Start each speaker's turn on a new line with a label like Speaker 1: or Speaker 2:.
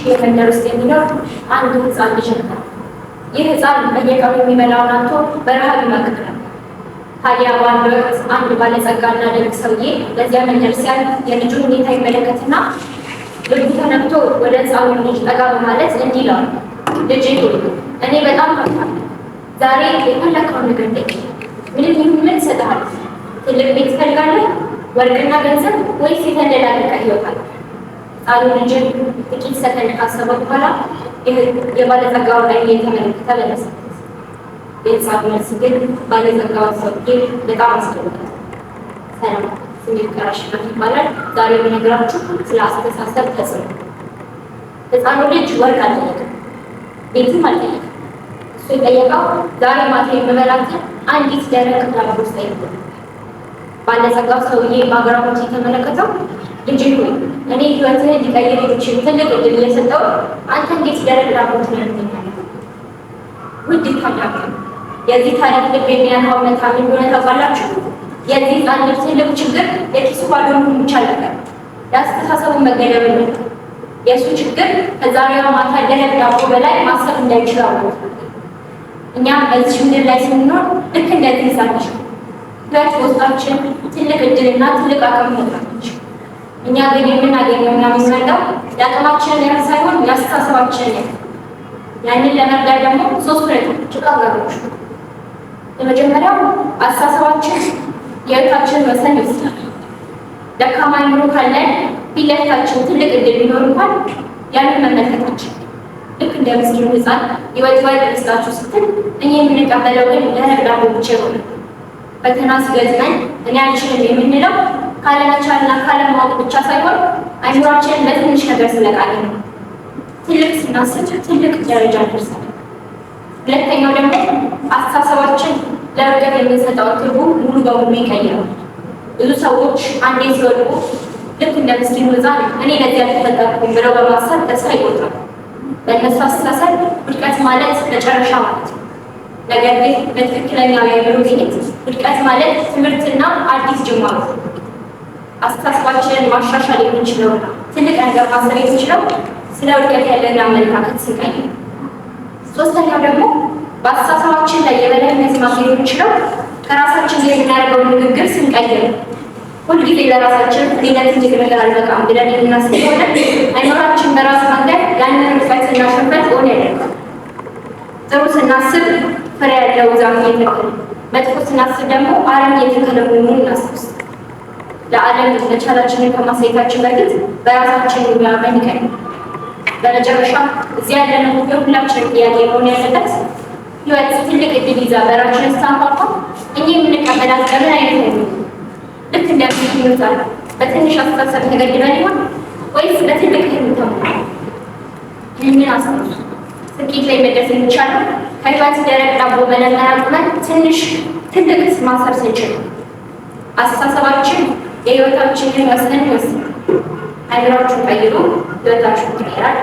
Speaker 1: የመንደር ውስጥ የሚኖር አንድ ህፃን ልጅ ነበር። ይህ ህፃን በየቀኑ የሚበላውን አጥቶ በረሃብ ይማቅቅ ነበር። ታዲያ በአንድ ወቅት አንድ ባለጸጋና ደግ ሰውዬ በዚያ መንደር ሲያልፍ የልጁን ሁኔታ ይመለከትና ልቡ ተነክቶ ወደ ህፃኑ ልጅ ጠጋ በማለት እንዲህ ይለዋል፣ ልጄ እኔ በጣም ሀብታም ነኝ። ዛሬ የፈለከውን ነገር ጠይቅ። ምንም ይሁን ምን እሰጥሃለሁ። ትልቅ ቤት ትፈልጋለህ? ወርቅና ገንዘብ ወይስ የተንደላቀቀ ህይወት አለ? ህፃኑ ልጅን ጥቂት ሰከንድ ካሰበ በኋላ የባለጸጋውን ዓይን እየተመለከተ መለሰለት። የህፃኑ መልስ ግን ባለጸጋውን ሰውዬ በጣም አስደንግጦታል። ሰላም፣ ስሜ ፍቅር አሸናፊ ይባላል። ዛሬ የምነግራችሁ ስለ አስተሳሰብ ተጽዕኖ። ህፃኑ ልጅ ወርቅ አልጠየቅም፣ ቤትም አልጠየቅም። እሱ የጠየቀው ዛሬ ማታ የምበላትን አንዲት ደረቅ ዳቦ ሳይሆን። ባለጸጋው ሰውዬ በአግራሞት የተመለከተው ልጅ ሆይ እኔ ህይወትህን ሊቀይር የሚችል ትልቅ እድል እየሰጠው አንተ እንዴት ደረቅ ዳቦ ትለምኛለህ? ውድ ታዳጊ፣ የዚህ ታሪክ ልብ የሚያነሳው እውነታ ምን እንደሆነ ታውቃላችሁ? የዚህ ህፃን ልጅ ትልቁ ችግር የኪሱ ባዶ መሆኑ ብቻ ነበር። የአስተሳሰቡን መገደብ ነበር። የእሱ ችግር ከዛሬዋ ማታ ደረቅ ዳቦ በላይ ማሰብ እንዳይችል አድርጎታል። እኛም በዚህ ምድር ላይ ስንኖር ልክ እንደዚህ ህፃን ልጅ ህይወት በውስጣችን ትልቅ እድልና ትልቅ አቅም ፈጥራለች። እኛ ግን የምናገኘውና የምንረዳው የአቅማችንን ያህል ሳይሆን የአስተሳሰባችንን ያህል። ያንን ለመርዳት ደግሞ ሶስት ሁኔታዎች አጋሮች። የመጀመሪያው አስተሳሰባችን የህይወታችንን ወሰን ይወስናል። ደካማ አእምሮ ካለን ፊት ለፊታችን ትልቅ እድል ቢኖር እንኳን ያንን መመልከታችን ልክ እንደ ምስኪኑ ህፃን ህይወት ወርቅ ይመስላችሁ ስትል እኛ የምንቀበለው ግን ደረቅ ዳቦ ብቻ ይሆናል። ፈተና ሲገጥመን እኔ አልችልም የምንለው ካለመቻልና ካለማወቅ ብቻ ሳይሆን አእምሯችንን በትንሽ ነገር ስለቃለ ነው። ትልቅ ስናስብ ትልቅ ደረጃ እንደርሳለን። ሁለተኛው ደግሞ አስተሳሰባችን ለእድገት የምንሰጠውን ትርጉም ሙሉ በሙሉ ይቀይራል። ብዙ ሰዎች አንዴ ሲወድቁ ልክ እንደ ምስኪኑ ህፃን እኔ ለዚህ አልተፈጠርኩም ብለው በማሰብ ተስፋ ይቆርጣሉ። በእነሱ አስተሳሰብ ውድቀት ማለት መጨረሻ ማለት ነው። ነገር ግን በትክክለኛው የአእምሮ ግኝት ውድቀት ማለት ትምህርትና አዲስ ጅማሮ። አስተሳሰባችንን ማሻሻል የምንችለው ትልቅ ነገር ማሰብ የምንችለው ስለ ውድቀት ያለን አመለካከት ስንቀይር። ሶስተኛው ደግሞ በአስተሳሰባችን ላይ የበላይነት ማግኘት የምንችለው ከራሳችን ጋር የምናደርገው ንግግር ስንቀይር። ሁልጊዜ ለራሳችን ሌለት እንጂ ነገር አልበቃም ብለን የምናስብ ከሆነ አእምሯችን በራሱ መንገድ ያንን ውድቀትና ሽንፈት ሆን ያደርጋል። ጥሩ ስናስብ ፍሬ ያለው ዛፍ እየተከለ፣ መጥፎ ስናስብ ደግሞ አረም እየተከለ መሆኑን እናስታውስ። ለዓለም መቻላችንን ከማሳየታችን በፊት በራሳችን ማመን ይቀድማል። በመጨረሻ እዚህ ያለነው የሁላችንም ጥያቄ መሆን ያለበት ህይወት ትልቅ እድል ይዛ በራችን ስታንኳኳ እኛ የምንቀበላት ቀምን አይነት ነው? ልክ እንደዚህ ይወጣል በትንሽ አስተሳሰብ ተገድበን ይሆን ወይስ በትልቅ ህልም ተሞልተን? ይህንን አስታውሱ። ስኬት ላይ መድረስ የሚቻለው ከህይወት ደረቅ ዳቦ በለመና ቁመን ትንሽ ትልቅ ማሰብ ስንችል። አስተሳሰባችን የህይወታችንን ወሰን ይወስናል። አእምሯችሁን ቀይሩ፣ ህይወታችሁን ይቀይራል።